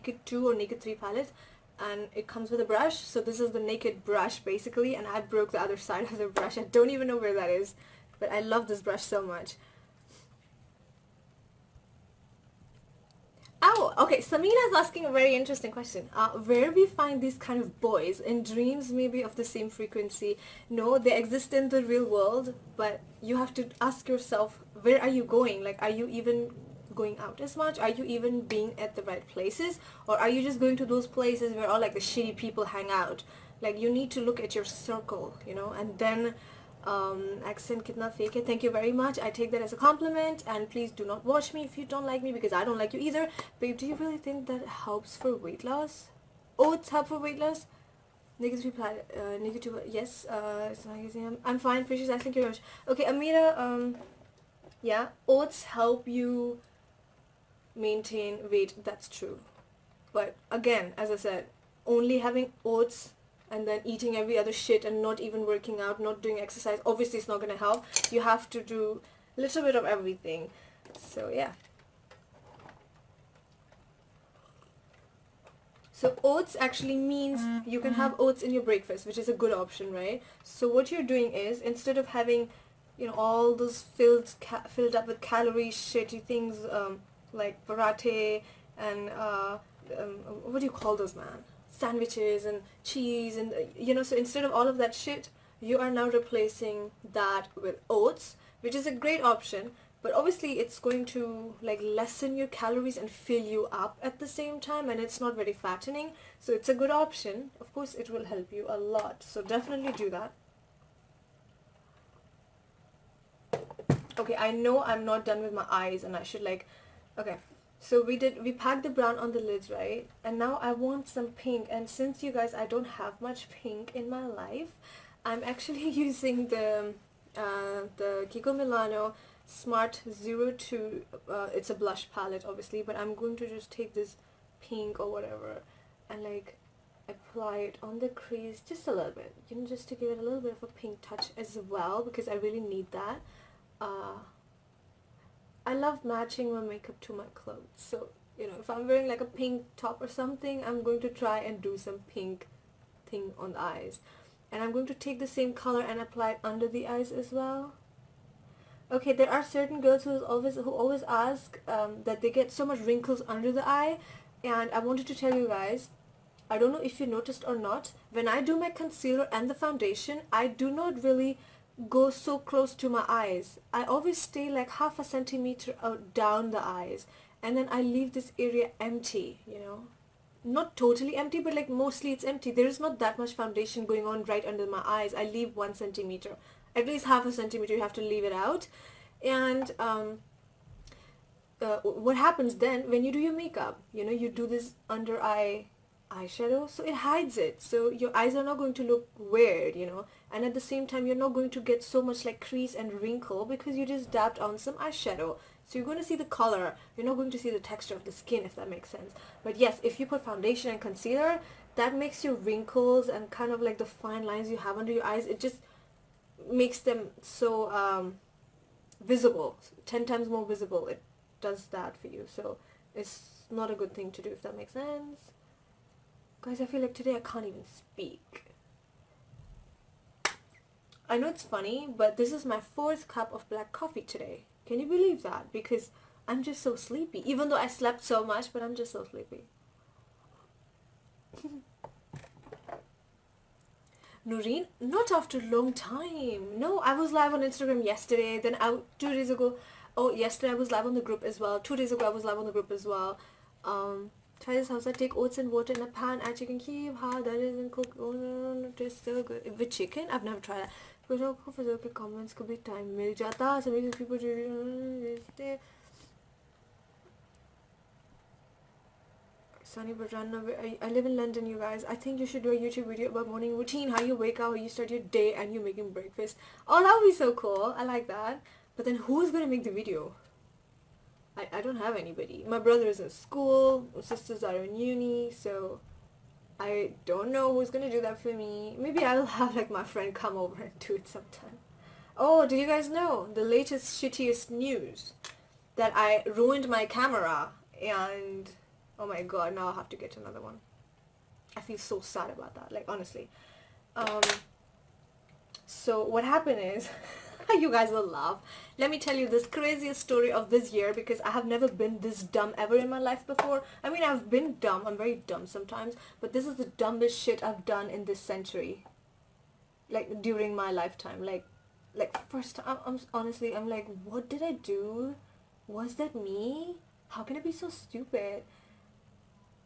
Naked 2 or Naked 3 palette, and it comes with a brush. So this is the Naked brush basically, and I broke the other side of the brush. I don't even know where that is, but I love this brush so much. Oh, okay. Samina is asking a very interesting question. Where we find these kind of boys in dreams, maybe of the same frequency? No, they exist in the real world, but you have to ask yourself, where are you going? Like, are you even going out as much? Are you even being at the right places, or are you just going to those places where all like the shitty people hang out? Like, you need to look at your circle, you know, and then accent kitna fake hai. Thank you very much. I take that as a compliment, and please do not watch me if you don't like me, because I don't like you either. Babe, do you really think that helps for weight loss? Oats help for weight loss? Negative, yes. It's not I'm fine. Precious, I thank you very much. Okay, Amira, yeah, oats help you maintain weight. That's true. But again, as I said, only having oats and then eating every other shit and not even working out, not doing exercise, obviously it's not going to help. You have to do a little bit of everything. So yeah. So oats actually means you can have oats in your breakfast, which is a good option, right? So what you're doing is, instead of having, you know, all those filled up with calorie shitty things, like parathe and what do you call those, man? Sandwiches and cheese and you know, so instead of all of that shit, you are now replacing that with oats, which is a great option, but obviously it's going to like lessen your calories and fill you up at the same time, and it's not very fattening, so it's a good option. Of course it will help you a lot, so definitely do that. Okay, I know I'm not done with my eyes and I should like, okay, so we packed the brown on the lids, right? And now I want some pink, and since you guys, I don't have much pink in my life, I'm actually using the Kiko Milano Smart 02, it's a blush palette obviously, but I'm going to just take this pink or whatever and like apply it on the crease just a little bit, you know, just to give it a little bit of a pink touch as well, because I really need that. I love matching my makeup to my clothes, so you know, if I'm wearing like a pink top or something, I'm going to try and do some pink thing on the eyes, and I'm going to take the same color and apply it under the eyes as well. Okay, there are certain girls who always ask that they get so much wrinkles under the eye, and I wanted to tell you guys, I don't know if you noticed or not, when I do my concealer and the foundation, I do not really go so close to my eyes. I always stay like half a centimeter out down the eyes, and then I leave this area empty, you know. Not totally empty, but like mostly it's empty. There is not that much foundation going on right under my eyes. I leave 1 centimeter. At least half a centimeter you have to leave it out. And what happens then when you do your makeup? You know, you do this under eye eyeshadow, so it hides it, so your eyes are not going to look weird, you know, and at the same time you're not going to get so much like crease and wrinkle because you just dabbed on some eyeshadow. So you're going to see the color, you're not going to see the texture of the skin, if that makes sense. But yes, if you put foundation and concealer, that makes your wrinkles and kind of like the fine lines you have under your eyes, it just makes them so visible, 10 times more visible. It does that for you, so it's not a good thing to do, if that makes sense. Guys, I feel like today I can't even speak. I know it's funny, but this is my 4th cup of black coffee today. Can you believe that? Because I'm just so sleepy. Even though I slept so much, but I'm just so sleepy. Noreen, not after a long time. No, I was live on Instagram yesterday, then 2 days ago. Oh, yesterday I was live on the group as well. 2 days ago I was live on the group as well. Try this house. I take oats and water in a pan, add chicken cube, how that is, and cook. Oh no, it tastes so good. With chicken? I've never tried that. But okay, comments could be time. Mil jata. Some of people Sunny Barana, I live in London, you guys. I think you should do a YouTube video about morning routine, how you wake up, how you start your day, and you making breakfast. Oh, that would be so cool. I like that. But then who's gonna make the video? I don't have anybody. My brother is in school, my sisters are in uni, so I don't know who's gonna do that for me. Maybe I'll have like my friend come over and do it sometime. Oh, did you guys know the latest shittiest news? That I ruined my camera, and Oh my god, now I have to get another one. I feel so sad about that, like honestly. Um, so what happened is, you guys will laugh. Let me tell you this craziest story of this year, because I have never been this dumb ever in my life before. I mean, I've been dumb. I'm very dumb sometimes, but this is the dumbest shit I've done in this century. Like during my lifetime. Like first time, I'm honestly, I'm like, what did I do? Was that me? How can I be so stupid?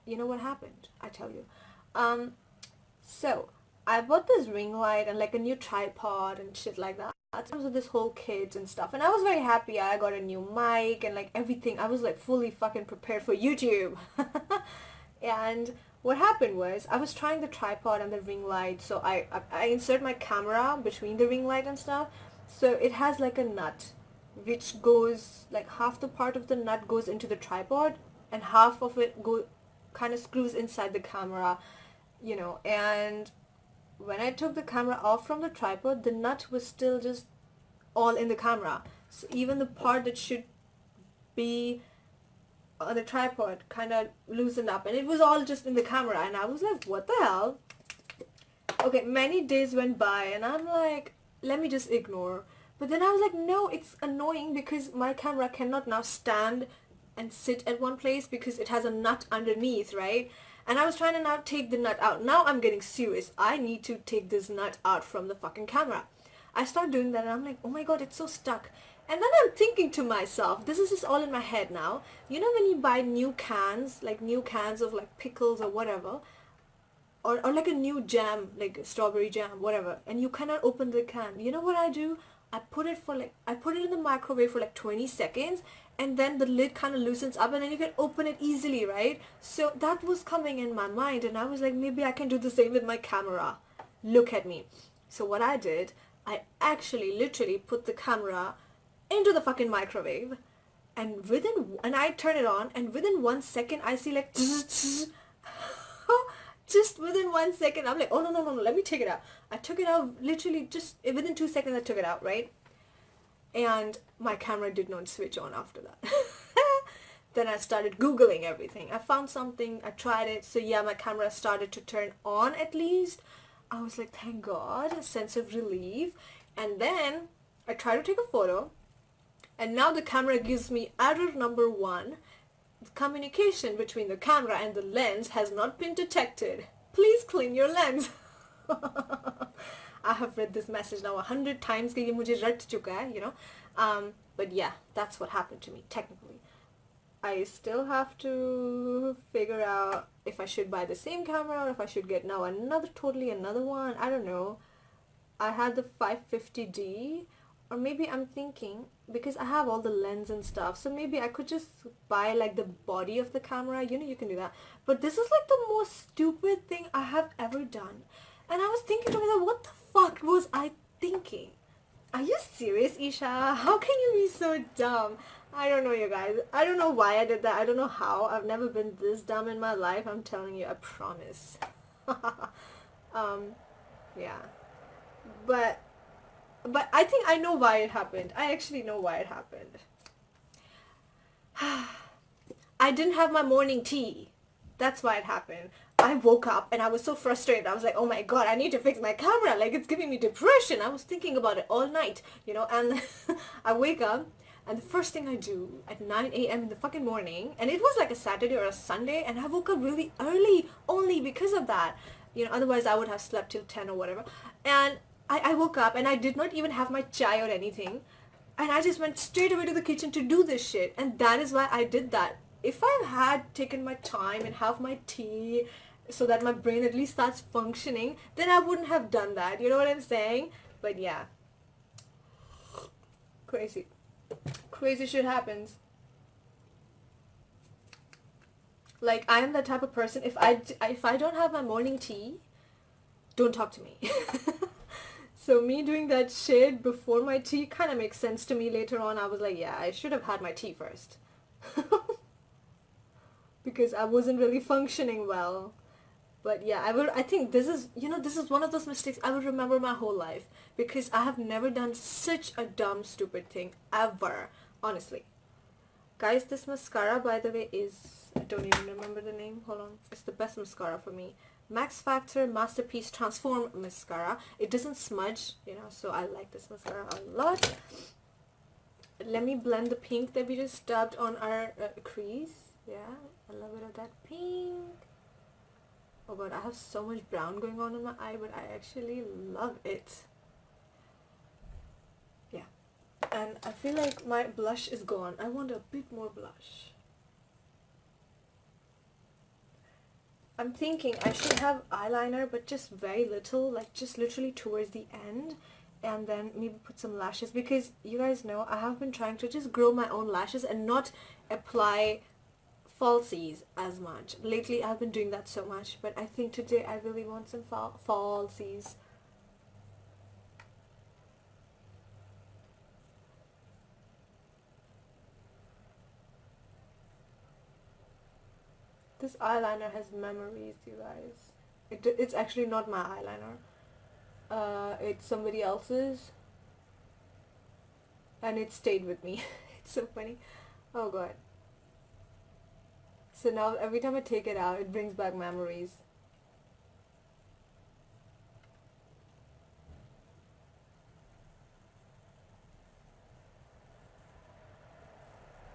You know what happened? I tell you. Um, so I bought this ring light and like a new tripod and shit like that. So with this whole kit and stuff, and I was very happy. I got a new mic and like everything. I was like fully fucking prepared for YouTube. And what happened was I was trying the tripod and the ring light. So I insert my camera between the ring light and stuff. So it has like a nut, which goes like half the part of the nut goes into the tripod, and half of it go kind of screws inside the camera, you know. And when I took the camera off from the tripod, the nut was still just all in the camera. So even the part that should be on the tripod kind of loosened up, and it was all just in the camera. And I was like, what the hell? Okay, many days went by and I'm like, let me just ignore. But then I was like, no, it's annoying because my camera cannot now stand and sit at one place because it has a nut underneath, right? And I was trying to now take the nut out. Now I'm getting serious. I need to take this nut out from the fucking camera. I start doing that and I'm like, oh my god, it's so stuck. And then I'm thinking to myself, this is just all in my head now. You know when you buy new cans, like new cans of like pickles or whatever, or like a new jam, like strawberry jam, whatever, and you cannot open the can. You know what I do? I put it in the microwave for like 20 seconds, and then the lid kind of loosens up and then you can open it easily, right? So that was coming in my mind and I was like, maybe I can do the same with my camera. Look at me. So what I did, I actually literally put the camera into the fucking microwave, and I turn it on, and within 1 second I see like just within 1 second I'm like, oh no no no no, let me take it out. I took it out literally just within 2 seconds. I took it out, right? And my camera did not switch on after that. Then I started googling everything. I found something, I tried it, so yeah, my camera started to turn on at least. I was like, thank god, a sense of relief. And then I tried to take a photo, and now the camera gives me error number 1. The communication between the camera and the lens has not been detected. Please clean your lens. I have read this message now 100 times कि ये मुझे रट चुका है, you know. But yeah, that's what happened to me technically. I still have to figure out if I should buy the same camera or if I should get now totally another one. I don't know. I had the 550D, or maybe I'm thinking, because I have all the lens and stuff, so maybe I could just buy like the body of the camera. You know, you can do that. But this is like the most stupid thing I have ever done. And I was thinking to myself, what the fuck was I thinking? Are you serious, Isha? How can you be so dumb? I don't know, you guys. I don't know why I did that. I don't know how. I've never been this dumb in my life. I'm telling you, I promise. Yeah. But I think I know why it happened. I actually know why it happened. I didn't have my morning tea. That's why it happened. I woke up and I was so frustrated. I was like, oh my god, I need to fix my camera. Like, it's giving me depression. I was thinking about it all night, you know, and I wake up and the first thing I do at 9 a.m. in the fucking morning, and it was like a Saturday or a Sunday, and I woke up really early only because of that. You know, otherwise I would have slept till 10 or whatever. And I woke up and I did not even have my chai or anything. And I just went straight away to the kitchen to do this shit. And that is why I did that. If I had taken my time and have my tea so that my brain at least starts functioning, then I wouldn't have done that. You know what I'm saying? But yeah. Crazy. Crazy shit happens. Like, I am the type of person, if I don't have my morning tea, don't talk to me. So me doing that shit before my tea kind of makes sense to me later on. I was like, yeah, I should have had my tea first. Because I wasn't really functioning well. But yeah, I think this is, you know, this is one of those mistakes I will remember my whole life. Because I have never done such a dumb, stupid thing ever. Honestly. Guys, this mascara, by the way, is... I don't even remember the name. Hold on. It's the best mascara for me. Max Factor Masterpiece Transform Mascara. It doesn't smudge, you know, so I like this mascara a lot. Let me blend the pink that we just dabbed on our crease. Yeah, a little bit of that pink. Oh god, I have so much brown going on in my eye, but I actually love it. Yeah. And I feel like my blush is gone. I want a bit more blush. I'm thinking I should have eyeliner, but just very little, like just literally towards the end, and then maybe put some lashes, because you guys know I have been trying to just grow my own lashes and not apply falsies as much. Lately I've been doing that so much, but I think today I really want some falsies. This eyeliner has memories, you guys. It's actually not my eyeliner. It's somebody else's, and it stayed with me. It's so funny. Oh god. So now every time I take it out, it brings back memories.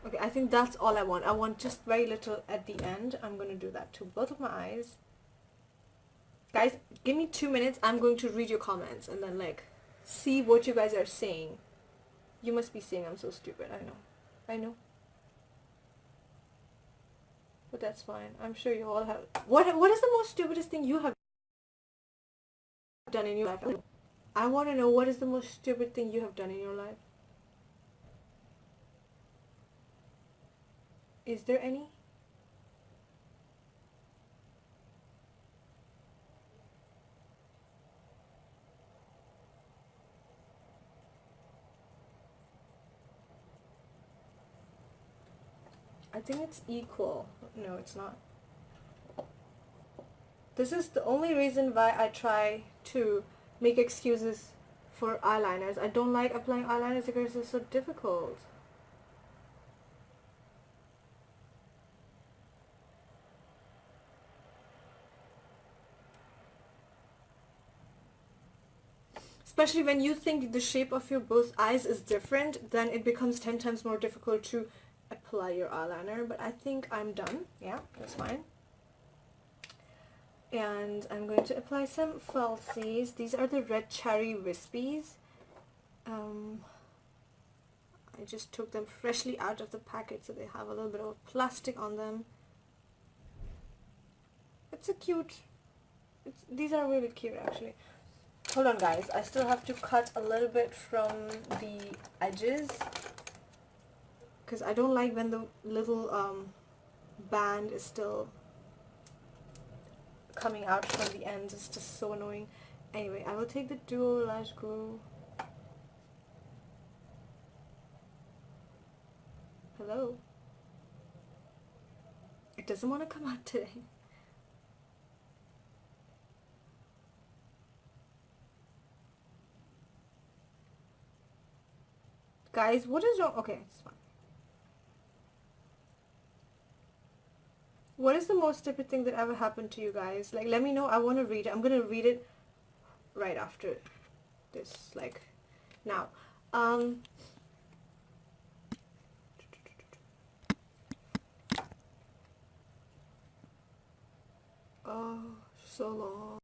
Okay, I think that's all I want. I want just very little at the end. I'm going to do that to both of my eyes. Guys, give me 2 minutes. I'm going to read your comments and then like see what you guys are saying. You must be saying I'm so stupid. I know. I know. But that's fine. I'm sure you all have... What is the most stupidest thing you have done in your life? I want to know, what is the most stupid thing you have done in your life? Is there any? I think it's equal. No, it's not. This is the only reason why I try to make excuses for eyeliners. I don't like applying eyeliners because it's so difficult. Especially when you think the shape of your both eyes is different, then it becomes 10 times more difficult to apply your eyeliner. But I think I'm done. Yeah, that's fine. And I'm going to apply some falsies. These are the Red Cherry Wispies. I just took them freshly out of the packet, so they have a little bit of plastic on them. It's a cute... these are really cute actually. Hold on guys, I still have to cut a little bit from the edges, because I don't like when the little band is still coming out from the ends. It's just so annoying. Anyway, I will take the Duo Lash Glue. Hello? It doesn't want to come out today. Guys, what is wrong? Okay, it's fine. What is the most stupid thing that ever happened to you guys? Like, let me know. I want to read it. I'm going to read it right after this. Like, now. Oh, so long.